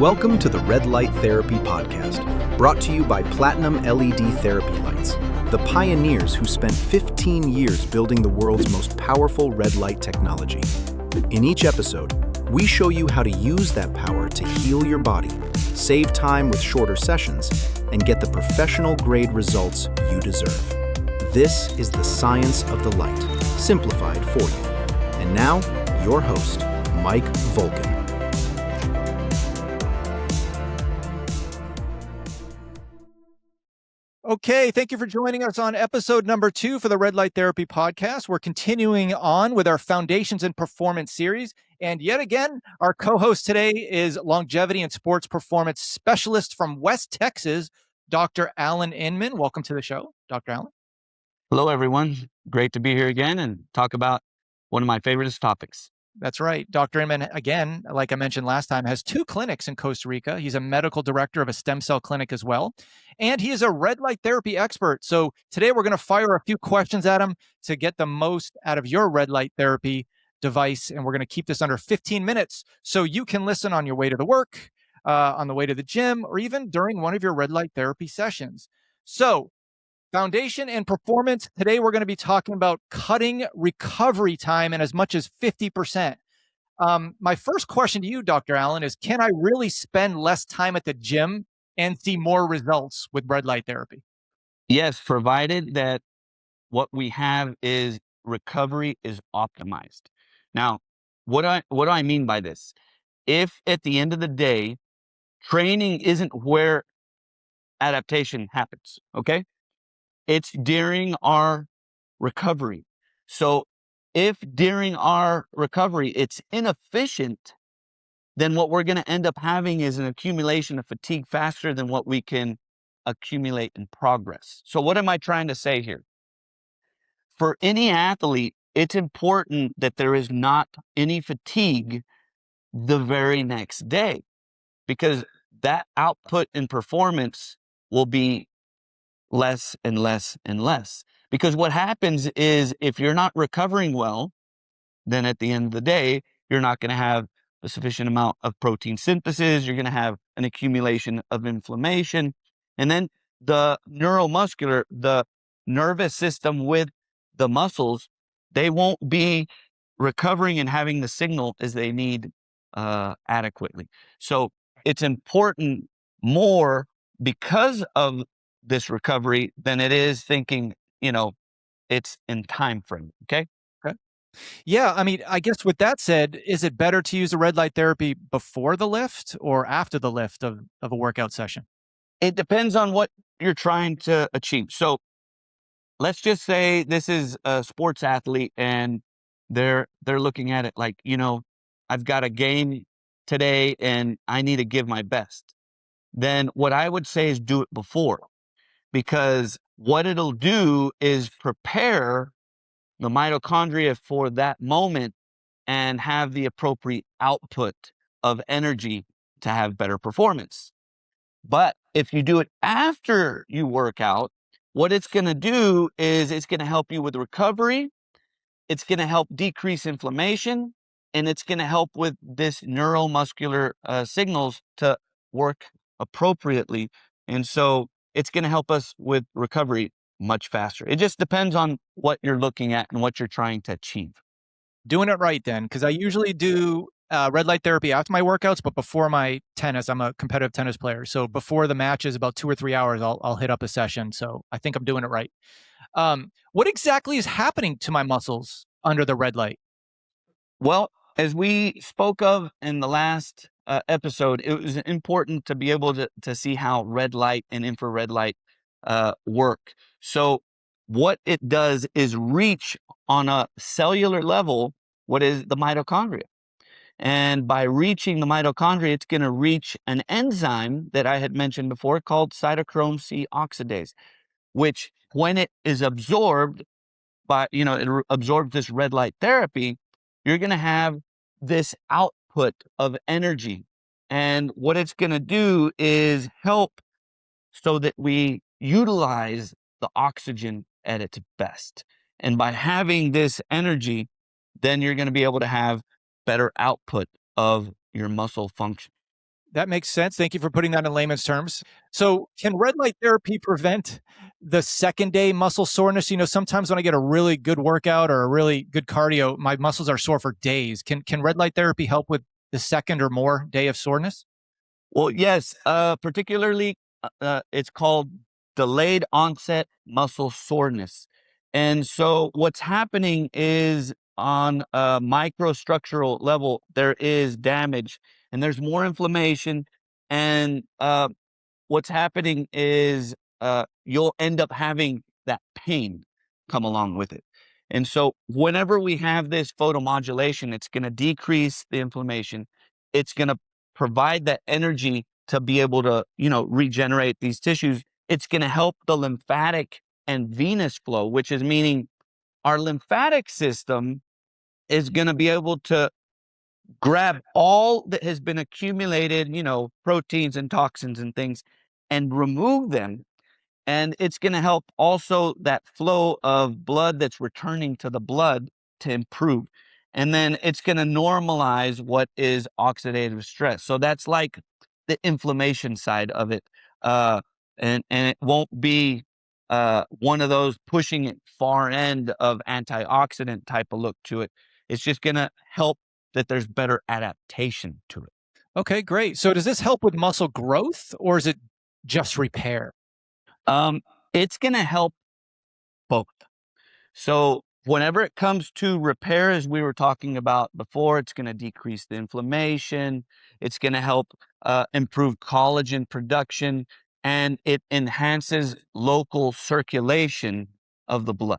Welcome to the Red Light Therapy Podcast, brought to you by Platinum LED Therapy Lights, the pioneers who spent 15 years building the world's most powerful red light technology. In each episode, we show you how to use that power to heal your body, save time with shorter sessions, and get the professional-grade results you deserve. This is the science of the light, simplified for you. And now, your host, Mike Volkin. Okay, thank you for joining us on episode number 2 for the Red Light Therapy Podcast. We're continuing on with our Foundations in Performance series. And yet again, our co-host today is longevity and sports performance specialist from West Texas, Dr. Alan Inman. Welcome to the show, Dr. Alan. Hello, everyone. Great to be here again and talk about one of my favorite topics. That's right. Dr. Inman, again, like I mentioned last time, has 2 clinics in Costa Rica. He's a medical director of a stem cell clinic as well. And he is a red light therapy expert. So today we're going to fire a few questions at him to get the most out of your red light therapy device. And we're going to keep this under 15 minutes so you can listen on your way to the work, on the way to the gym, or even during one of your red light therapy sessions. So foundation and performance. Today, we're going to be talking about cutting recovery time in as much as 50%. My first question to you, Dr. Allen, is can I really spend less time at the gym and see more results with red light therapy? Yes, provided that what we have is recovery is optimized. Now, what do I mean by this? If at the end of the day, training isn't where adaptation happens, okay? It's during our recovery. So if during our recovery it's inefficient, then what we're going to end up having is an accumulation of fatigue faster than what we can accumulate in progress. So what am I trying to say here? For any athlete, it's important that there is not any fatigue the very next day, because that output in performance will be less and less and less. Because what happens is if you're not recovering well, then at the end of the day, you're not going to have a sufficient amount of protein synthesis. You're going to have an accumulation of inflammation. And then the neuromuscular, the nervous system with the muscles, they won't be recovering and having the signal as they need adequately. So it's important more because of this recovery than it is thinking, it's in time frame. Okay. Okay. Yeah, I mean, I guess with that said, is it better to use the red light therapy before the lift or after the lift of a workout session? It depends on what you're trying to achieve. So let's just say this is a sports athlete and they're looking at it like, I've got a game today and I need to give my best. Then what I would say is do it before, because what it'll do is prepare the mitochondria for that moment and have the appropriate output of energy to have better performance. But if you do it after you work out, what it's going to do is it's going to help you with recovery. It's going to help decrease inflammation, and it's going to help with this neuromuscular signals to work appropriately. And so it's going to help us with recovery much faster. It just depends on what you're looking at and what you're trying to achieve. Doing it right then, because I usually do red light therapy after my workouts, but before my tennis. I'm a competitive tennis player. So before the matches, about 2 or 3 hours, I'll hit up a session. So I think I'm doing it right. What exactly is happening to my muscles under the red light? Well, as we spoke of in the last episode, it was important to be able to see how red light and infrared light work. So what it does is reach on a cellular level what is the mitochondria. And by reaching the mitochondria, it's going to reach an enzyme that I had mentioned before called cytochrome C oxidase, which when it is absorbed by, it absorbs this red light therapy, you're going to have this output of energy. And what it's going to do is help so that we utilize the oxygen at its best. And by having this energy, then you're going to be able to have better output of your muscle function. That makes sense. Thank you for putting that in layman's terms. So, can red light therapy prevent the second day muscle soreness? Sometimes when I get a really good workout or a really good cardio, my muscles are sore for days. Can red light therapy help with the second or more day of soreness? Well, yes, particularly it's called delayed onset muscle soreness. And so what's happening is on a microstructural level, there is damage and there's more inflammation. And what's happening is you'll end up having that pain come along with it. And so, whenever we have this photomodulation, it's going to decrease the inflammation. It's going to provide that energy to be able to, regenerate these tissues. It's going to help the lymphatic and venous flow, which is meaning our lymphatic system is going to be able to grab all that has been accumulated, proteins and toxins and things, and remove them. And it's going to help also that flow of blood that's returning to the blood to improve. And then it's going to normalize what is oxidative stress. So that's like the inflammation side of it. And it won't be one of those pushing it far end of antioxidant type of look to it. It's just going to help that there's better adaptation to it. Okay, great. So, does this help with muscle growth or is it just repair? Um, it's going to help both. So, whenever it comes to repair, as we were talking about before, it's going to decrease the inflammation. It's going to help improve collagen production, and it enhances local circulation of the blood.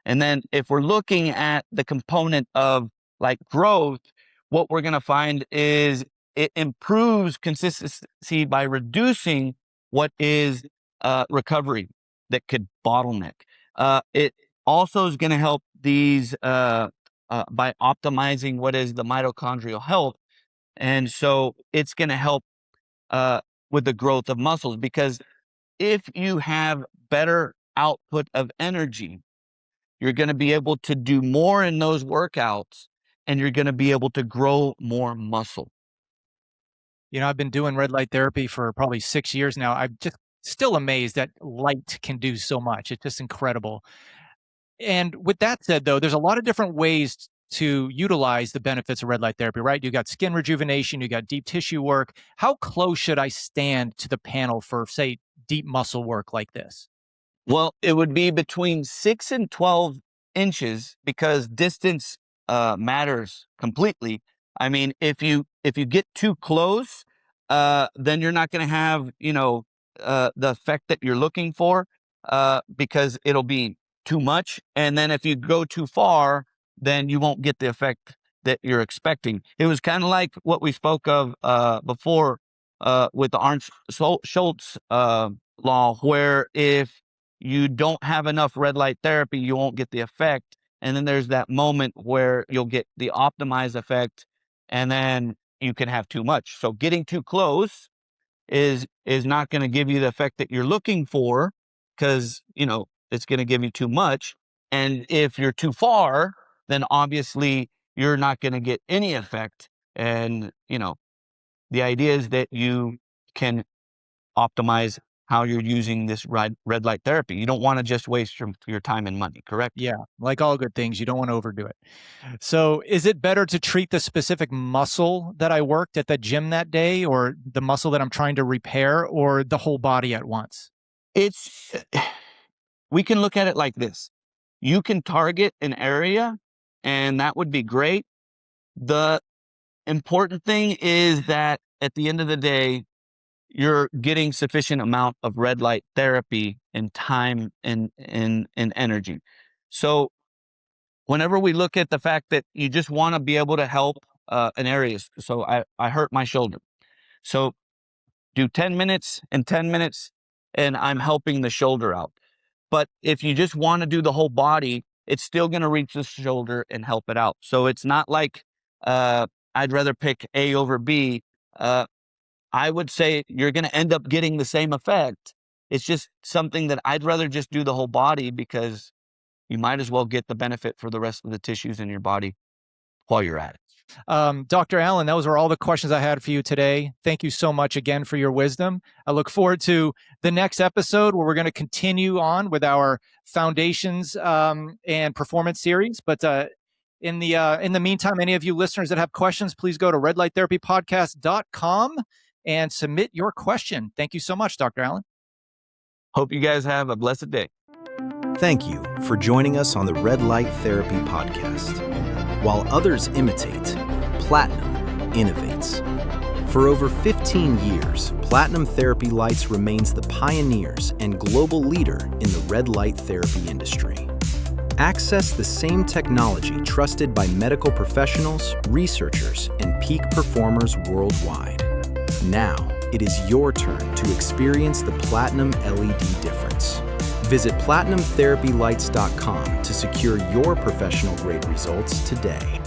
And then if we're looking at the component of like growth, what we're going to find is it improves consistency by reducing what is recovery that could bottleneck. It also is going to help these by optimizing what is the mitochondrial health. And so it's going to help uh, with the growth of muscles, because if you have better output of energy, you're going to be able to do more in those workouts and you're going to be able to grow more muscle. I've been doing red light therapy for probably 6 years now. I'm just still amazed that light can do so much. It's just incredible. And with that said, though, there's a lot of different ways to utilize the benefits of red light therapy, right? You got skin rejuvenation, you got deep tissue work. How close should I stand to the panel for, say, deep muscle work like this? Well, it would be between 6 and 12 inches, because distance matters completely. I mean, if you get too close, then you're not going to have, the effect that you're looking for, because it'll be too much. And then if you go too far, then you won't get the effect that you're expecting. It was kind of like what we spoke of before with the Schultz law, where if you don't have enough red light therapy, you won't get the effect. And then there's that moment where you'll get the optimized effect, and then you can have too much. So getting too close is not going to give you the effect that you're looking for, because it's going to give you too much. And if you're too far, then obviously you're not going to get any effect. And the idea is that you can optimize how you're using this red light therapy. You don't want to just waste your time and money, correct? Yeah, like all good things, you don't want to overdo it. So, is it better to treat the specific muscle that I worked at the gym that day, or the muscle that I'm trying to repair, or the whole body at once? It's we can look at it like this. You can target an area, and that would be great. The important thing is that at the end of the day, you're getting sufficient amount of red light therapy and time and energy. So whenever we look at the fact that you just want to be able to help an area, so I hurt my shoulder. So do 10 minutes and 10 minutes, and I'm helping the shoulder out. But if you just want to do the whole body, it's still going to reach the shoulder and help it out. So it's not like I'd rather pick A over B. I would say you're going to end up getting the same effect. It's just something that I'd rather just do the whole body, because you might as well get the benefit for the rest of the tissues in your body. while you're at it. Dr. Allen, those are all the questions I had for you today. Thank you so much again for your wisdom. I look forward to the next episode where we're going to continue on with our foundations and performance series. But in the meantime, any of you listeners that have questions, please go to redlighttherapypodcast.com and submit your question. Thank you so much, Dr. Allen. Hope you guys have a blessed day. Thank you for joining us on the Red Light Therapy Podcast. While others imitate, Platinum innovates. For over 15 years, Platinum Therapy Lights remains the pioneers and global leader in the red light therapy industry. Access the same technology trusted by medical professionals, researchers, and peak performers worldwide. Now, it is your turn to experience the Platinum LED difference. Visit PlatinumTherapyLights.com to secure your professional-grade results today.